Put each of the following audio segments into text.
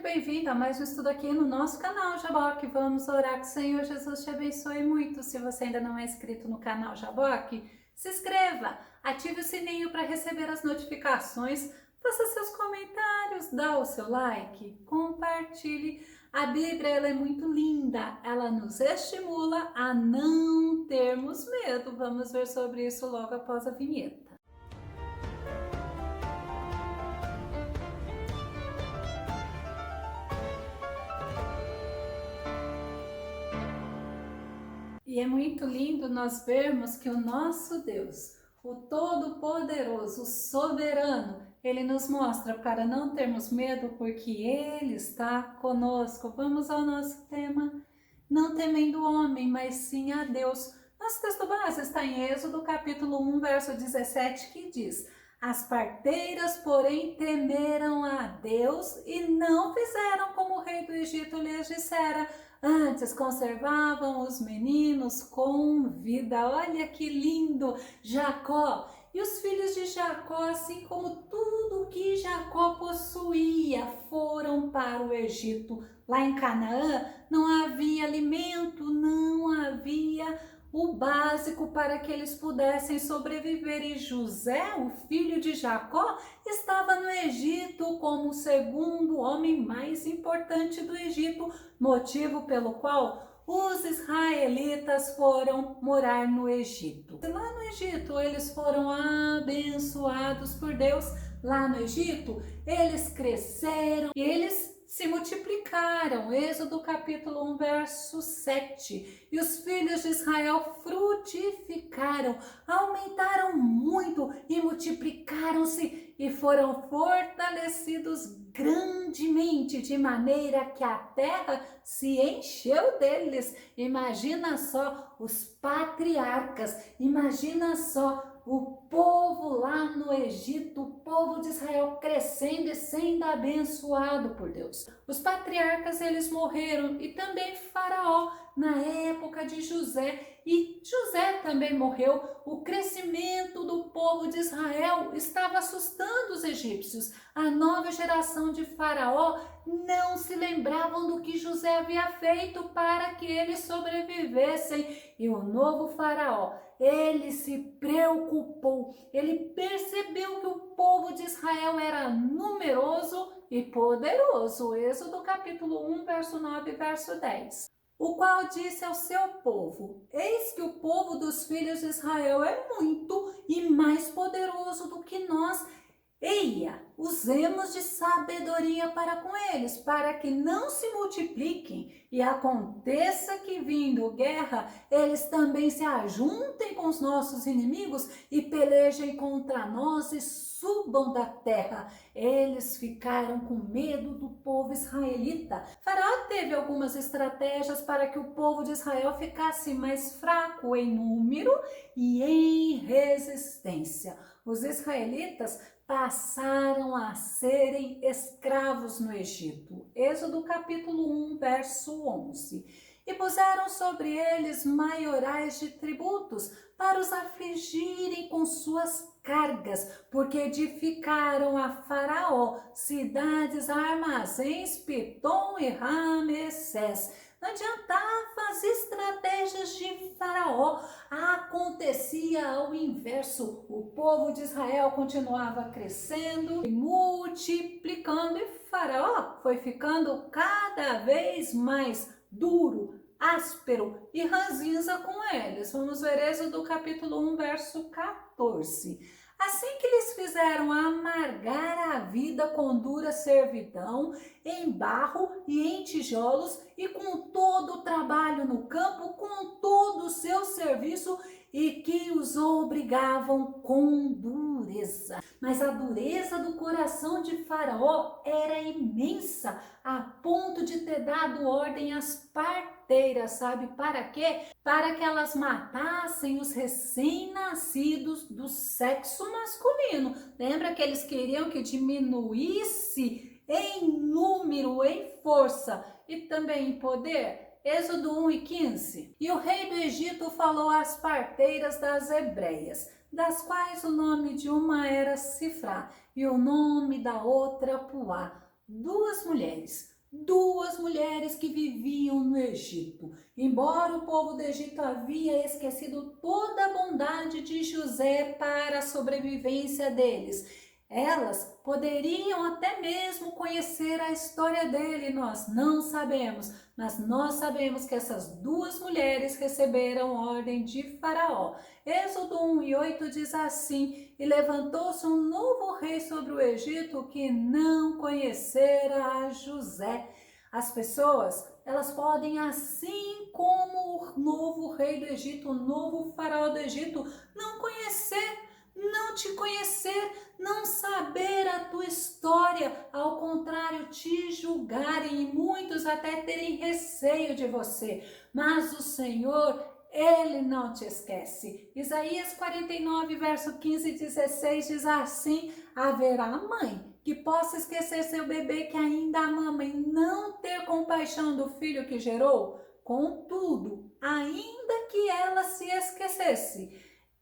bem-vindo a mais um estudo aqui no nosso canal Jaboque. Vamos orar que o Senhor Jesus te abençoe muito. Se você ainda não é inscrito no canal Jaboque, se inscreva, ative o sininho para receber as notificações, faça seus comentários, dá o seu like, compartilhe. A Bíblia ela é muito linda, ela nos estimula a não termos medo. Vamos ver sobre isso logo após a vinheta. E é muito lindo nós vermos que o nosso Deus, o Todo-Poderoso, o Soberano, Ele nos mostra para não termos medo porque Ele está conosco. Vamos ao nosso tema, não temendo o homem, mas sim a Deus. Nosso texto base está em Êxodo capítulo 1, verso 17, que diz: as parteiras, porém, temeram a Deus e não fizeram como o rei do Egito lhes dissera. Antes conservavam os meninos com vida. Olha que lindo! Jacó e os filhos de Jacó, assim como tudo que Jacó possuía, foram para o Egito. Lá em Canaã não havia alimento, não havia o básico para que eles pudessem sobreviver. E José, o filho de Jacó, estava no Egito como o segundo homem mais importante do Egito, motivo pelo qual os israelitas foram morar no Egito. E lá no Egito eles foram abençoados por Deus. Lá no Egito eles cresceram e eles se multiplicaram. Êxodo capítulo 1, verso 7. E os filhos de Israel frutificaram, aumentaram muito e multiplicaram-se e foram fortalecidos grandemente, de maneira que a terra se encheu deles. Imagina só os patriarcas, imagina só o povo lá no Egito, o povo de Israel crescendo e sendo abençoado por Deus. Os patriarcas eles morreram e também Faraó na época de José. E José também morreu. O crescimento do povo de Israel estava assustando os egípcios. A nova geração de Faraó não se lembravam do que José havia feito para que eles sobrevivessem. E o novo Faraó, ele se preocupou. Ele percebeu que o povo de Israel era numeroso e poderoso. Êxodo capítulo 1, verso 9 e verso 10. O qual disse ao seu povo: eis que o povo dos filhos de Israel é muito e mais poderoso do que nós. Eia, usemos de sabedoria para com eles, para que não se multipliquem e aconteça que, vindo guerra, eles também se ajuntem com os nossos inimigos e pelejem contra nós e subam da terra. Eles ficaram com medo do povo israelita. Faraó teve algumas estratégias para que o povo de Israel ficasse mais fraco em número e em resistência. Os israelitas passaram a serem escravos no Egito. Êxodo capítulo 1, verso 11. E puseram sobre eles maiorais de tributos para os afligirem com suas cargas, porque edificaram a Faraó cidades, armazéns, Pitom e Ramessés. Não adiantava as estratégias de Faraó, acontecia ao inverso. O povo de Israel continuava crescendo e multiplicando, e Faraó foi ficando cada vez mais duro, áspero e ranzinza com eles. Vamos ver Êxodo capítulo 1, verso 14. Assim que lhes fizeram amargar a vida com dura servidão, em barro e em tijolos, e com todo o trabalho no campo, com todo o seu serviço, e que os obrigavam com dureza. Mas a dureza do coração de Faraó era imensa, a ponto de ter dado ordem às parteiras, sabe para quê? Para que elas matassem os recém-nascidos do sexo masculino. Lembra que eles queriam que diminuísse em número, em força e também em poder? Êxodo 1 e 15. E o rei do Egito falou às parteiras das hebreias, das quais o nome de uma era Sifrá e o nome da outra Puá, duas mulheres. duas mulheres que viviam no Egito. Embora o povo do Egito havia esquecido toda a bondade de José para a sobrevivência deles, elas poderiam até mesmo conhecer a história dele, nós não sabemos, mas nós sabemos que essas duas mulheres receberam ordem de Faraó. Êxodo 1:8 diz assim: e levantou-se um novo rei sobre o Egito que não conhecera a José. As pessoas, elas podem, assim como o novo rei do Egito, o novo faraó do Egito, não conhecer, não te conhecer, não saber a tua história, ao contrário, te julgarem e muitos até terem receio de você. Mas o Senhor, Ele não te esquece. Isaías 49, verso 15 e 16 diz assim: haverá mãe que possa esquecer seu bebê que ainda mama e não ter compaixão do filho que gerou? Contudo, ainda que ela se esquecesse,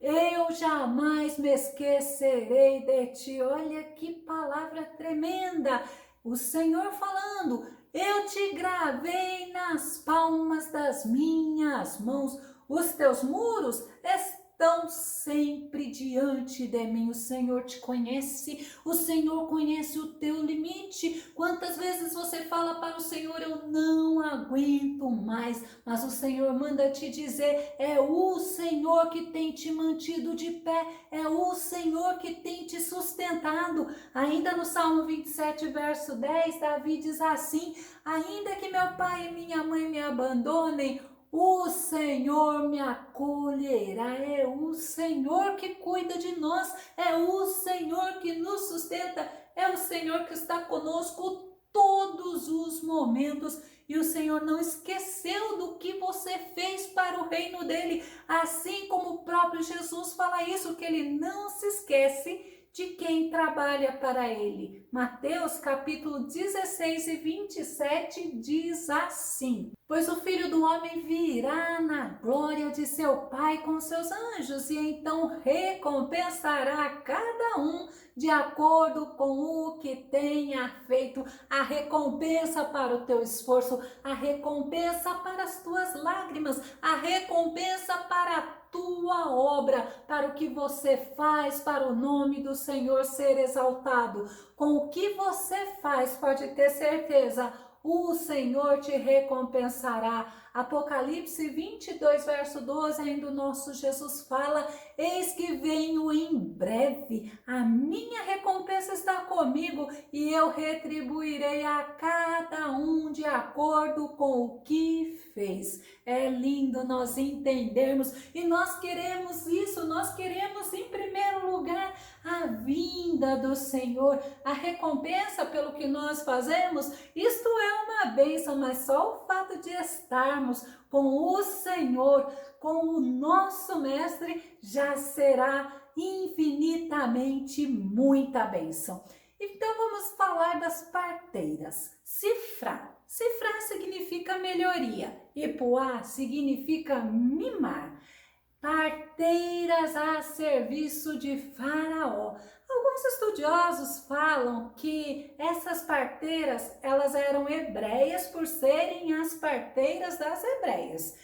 eu jamais me esquecerei de ti. Olha que palavra tremenda. O Senhor falando: eu te gravei nas palmas das minhas mãos. Os teus muros estão sempre diante de mim. O Senhor te conhece. O Senhor conhece o teu limite. Quantas vezes você fala para o Senhor: eu não aguento mais. Mas o Senhor manda te dizer: é o Senhor que tem te mantido de pé. É o Senhor que tem te sustentado. Ainda no Salmo 27, verso 10, Davi diz assim: ainda que meu pai e minha mãe me abandonem, o Senhor me acolherá. É o Senhor que cuida de nós, é o Senhor que nos sustenta, é o Senhor que está conosco todos os momentos. E o Senhor não esqueceu do que você fez para o reino dele, assim como o próprio Jesus fala isso, que ele não se esquece de quem trabalha para ele. Mateus capítulo 16 e 27 diz assim: pois o Filho do Homem virá na glória de seu Pai com seus anjos, e então recompensará cada um de acordo com o que tenha feito. A recompensa para o teu esforço, a recompensa para as tuas lágrimas, a recompensa para a tua obra, para o que você faz para o nome do Senhor ser exaltado. Com o que você faz, pode ter certeza, o Senhor te recompensará. Apocalipse 22, verso 12, ainda o nosso Jesus fala: eis que venho em breve, a minha recompensa está comigo e eu retribuirei a cada um de acordo com o que fez. É lindo nós entendermos e nós queremos isso, nós queremos em primeiro lugar a vinda do Senhor, a recompensa pelo que nós fazemos. Isto é uma bênção, mas só o fato de estarmos com o Senhor, com o nosso Mestre, já será infinitamente muita bênção. Então vamos falar das parteiras. Cifrar. Cifrar significa melhoria e poá significa mimar. Parteiras a serviço de Faraó. Alguns estudiosos falam que essas parteiras, elas eram hebreias por serem as parteiras das hebreias.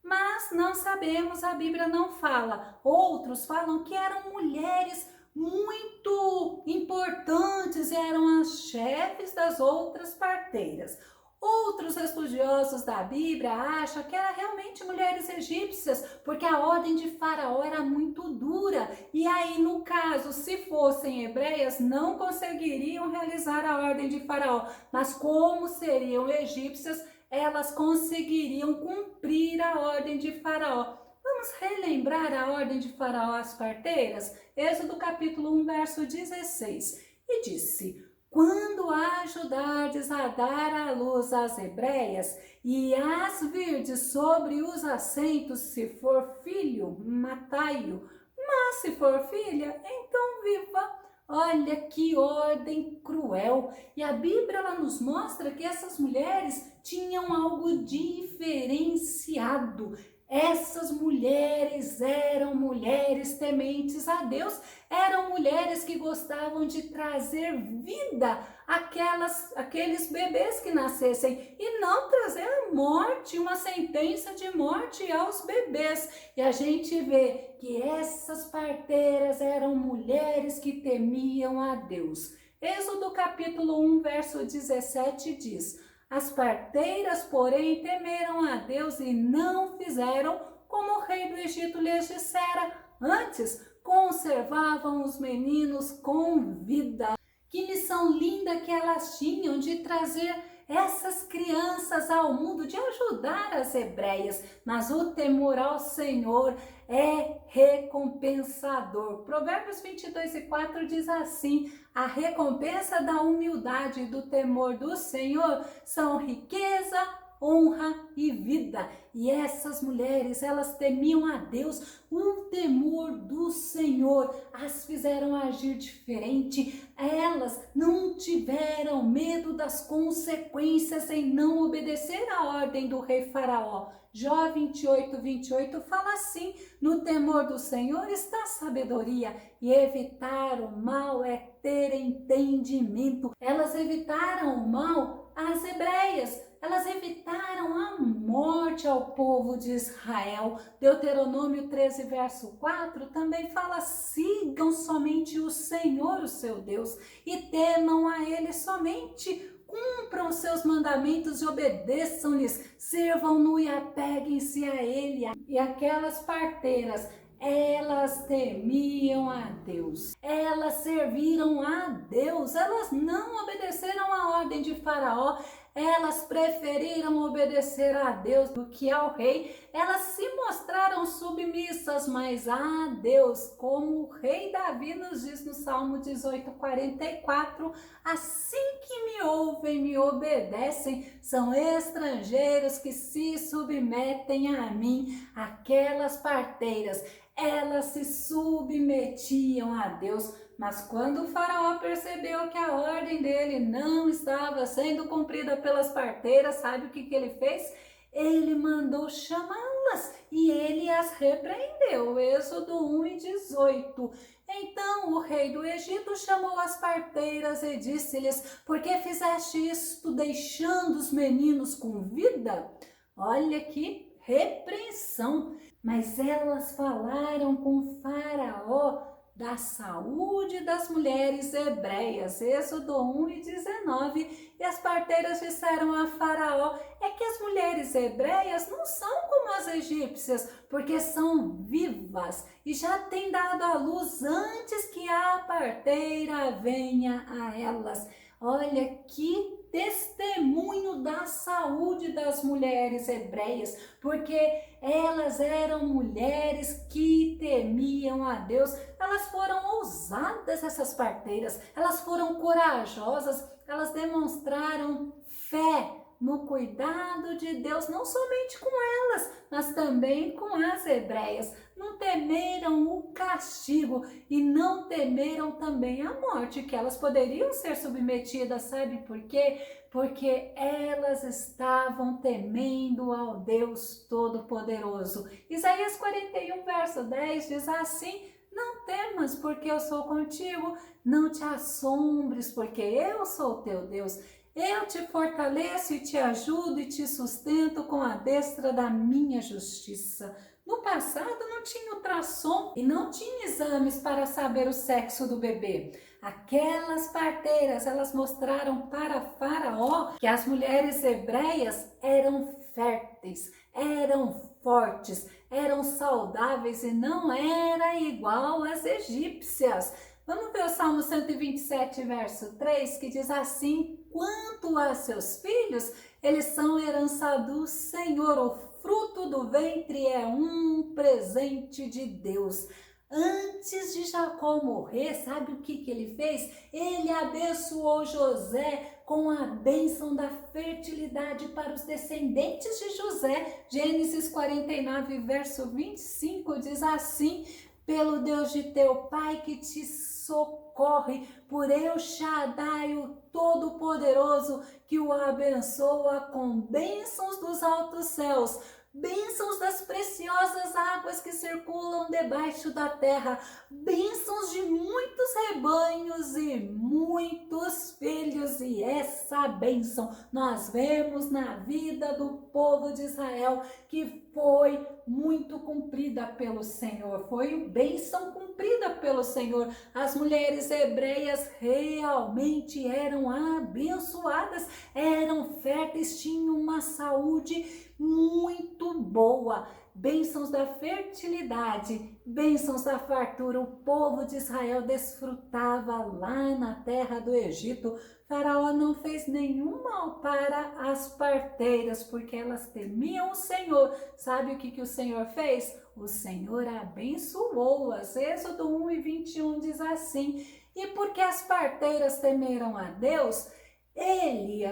Mas não sabemos, a Bíblia não fala. Outros falam que eram mulheres muito importantes, eram as chefes das outras parteiras. Outros estudiosos da Bíblia acham que eram realmente mulheres egípcias, porque a ordem de Faraó era muito dura. E aí, no caso, se fossem hebreias, não conseguiriam realizar a ordem de Faraó. Mas como seriam egípcias, elas conseguiriam cumprir a ordem de Faraó. Vamos relembrar a ordem de Faraó às parteiras? Êxodo capítulo 1, verso 16. E disse: quando ajudardes a dar à luz as hebreias, e as virdes sobre os assentos, se for filho, matai-o, mas se for filha, então viva. Olha que ordem cruel! E a Bíblia ela nos mostra que essas mulheres tinham algo diferenciado. Essas mulheres eram mulheres tementes a Deus, eram mulheres que gostavam de trazer vida aqueles bebês que nascessem e não trazer a morte, uma sentença de morte aos bebês. E a gente vê que essas parteiras eram mulheres que temiam a Deus. Êxodo capítulo 1, verso 17 diz: as parteiras, porém, temeram a Deus e não fizeram como o rei do Egito lhes dissera. Antes, conservavam os meninos com vida. Que missão linda que elas tinham de trazer essas crianças ao mundo, de ajudar as hebreias. Mas o temor ao Senhor é recompensador. Provérbios 22:4 diz assim: a recompensa da humildade e do temor do Senhor são riqueza, honra e vida. E essas mulheres, elas temiam a Deus. O temor do Senhor as fizeram agir diferente. Elas não tiveram medo das consequências em não obedecer à ordem do rei Faraó. Jó 28:28 fala assim: no temor do Senhor está a sabedoria, e evitar o mal é ter entendimento. Elas evitaram o mal às hebreias, elas evitaram a morte ao povo de Israel. Deuteronômio 13, verso 4 também fala: sigam somente o Senhor, o seu Deus, e temam a Ele somente. Cumpram seus mandamentos e obedeçam-lhes, sirvam-no e apeguem-se a Ele. E aquelas parteiras, elas temiam a Deus, elas serviram a Deus, elas não obedeceram à ordem de Faraó, elas preferiram obedecer a Deus do que ao rei. Elas se mostraram submissas, mas a Deus, como o rei Davi nos diz no Salmo 18:44, assim que me ouvem, me obedecem, são estrangeiros que se submetem a mim. Aquelas parteiras, elas se submetiam a Deus, mas quando o Faraó percebeu que a ordem dele não estava sendo cumprida pelas parteiras, sabe o que ele fez? Ele mandou chamá-las e ele as repreendeu. Êxodo 1:18. Então o rei do Egito chamou as parteiras e disse-lhes: por que fizeste isto, deixando os meninos com vida? Olha que repreensão! Mas elas falaram com Faraó da saúde das mulheres hebreias. Êxodo 1:19. E as parteiras disseram a Faraó: é que as mulheres hebreias não são como as egípcias, porque são vivas e já têm dado à luz antes que a parteira venha a elas. Olha que testemunho da saúde das mulheres hebreias, porque elas eram mulheres que temiam a Deus. Elas foram ousadas, essas parteiras, elas foram corajosas, elas demonstraram fé no cuidado de Deus, não somente com elas, mas também com as hebreias. Não temeram o castigo e não temeram também a morte, que elas poderiam ser submetidas. Sabe por quê? Porque elas estavam temendo ao Deus Todo-Poderoso. Isaías 41, verso 10 diz assim: não temas, porque eu sou contigo, não te assombres, porque eu sou teu Deus. Eu te fortaleço e te ajudo e te sustento com a destra da minha justiça. No passado não tinha ultrassom e não tinha exames para saber o sexo do bebê. Aquelas parteiras, elas mostraram para Faraó que as mulheres hebreias eram férteis, eram fortes, eram saudáveis e não era igual às egípcias. Vamos ver o Salmo 127, verso 3, que diz assim: quanto a seus filhos, eles são herança do Senhor, o fruto do ventre é um presente de Deus. Antes de Jacó morrer, sabe o que ele fez? Ele abençoou José com a bênção da fertilidade para os descendentes de José. Gênesis 49, verso 25 diz assim: pelo Deus de teu pai que te socorre, por El Shaddai, o Todo-Poderoso, que o abençoa com bênçãos dos altos céus, bênçãos das preciosas águas que circulam debaixo da terra, bênçãos de muitos rebanhos e muitos filhos. E essa bênção nós vemos na vida do povo de Israel, que foi muito cumprida pelo Senhor, foi bênção cumprida pelo Senhor. As mulheres hebreias realmente eram abençoadas, eram férteis, tinham uma saúde muito boa, bênçãos da fertilidade, bênçãos da fartura. O povo de Israel desfrutava lá na terra do Egito. Faraó não fez nenhum mal para as parteiras, porque elas temiam o Senhor. Sabe o que o Senhor fez? O Senhor abençoou-as. Êxodo 1:21 diz assim: e porque as parteiras temeram a Deus,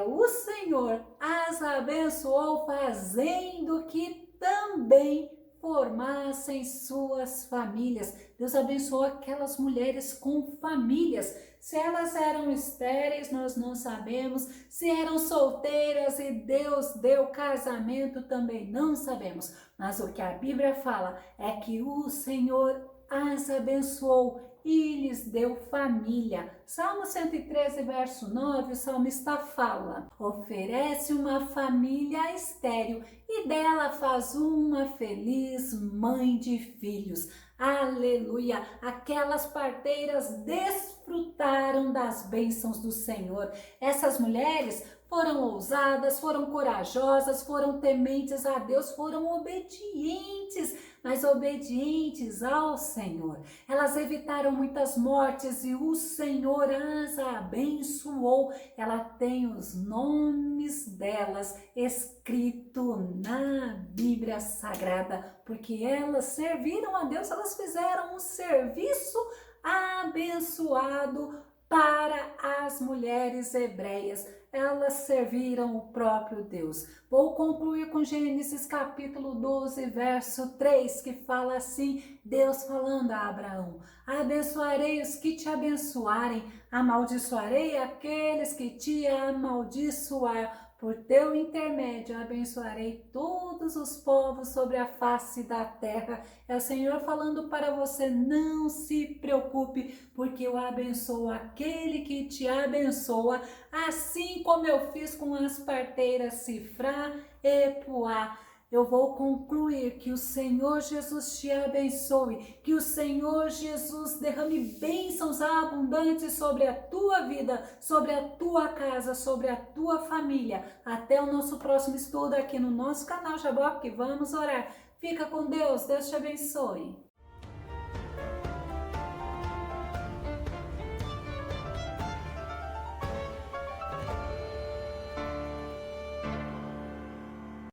o Senhor, as abençoou, fazendo que também formassem suas famílias. Deus abençoou aquelas mulheres com famílias. Se elas eram estéreis, nós não sabemos. Se eram solteiras e Deus deu casamento, também não sabemos. Mas o que a Bíblia fala é que o Senhor as abençoou e lhes deu família. Salmo 113, verso 9, o salmista fala: oferece uma família estéril e dela faz uma feliz mãe de filhos. Aleluia! Aquelas parteiras desfrutaram das bênçãos do Senhor. Essas mulheres foram ousadas, foram corajosas, foram tementes a Deus, foram obedientes, mas obedientes ao Senhor. Elas evitaram muitas mortes e o Senhor as abençoou. Ela tem os nomes delas escrito na Bíblia Sagrada, porque elas serviram a Deus, elas fizeram um serviço abençoado para as mulheres hebreias. Elas serviram o próprio Deus. Vou concluir com Gênesis capítulo 12, verso 3, que fala assim, Deus falando a Abraão: abençoarei os que te abençoarem, amaldiçoarei aqueles que te amaldiçoar. Por teu intermédio abençoarei todos os povos sobre a face da terra. É o Senhor falando para você: não se preocupe, porque eu abençoo aquele que te abençoa, assim como eu fiz com as parteiras Sifrá e Puá. Eu vou concluir: que o Senhor Jesus te abençoe, que o Senhor Jesus derrame bênçãos abundantes sobre a tua vida, sobre a tua casa, sobre a tua família. Até o nosso próximo estudo aqui no nosso canal Jaboque. Vamos orar. Fica com Deus, Deus te abençoe.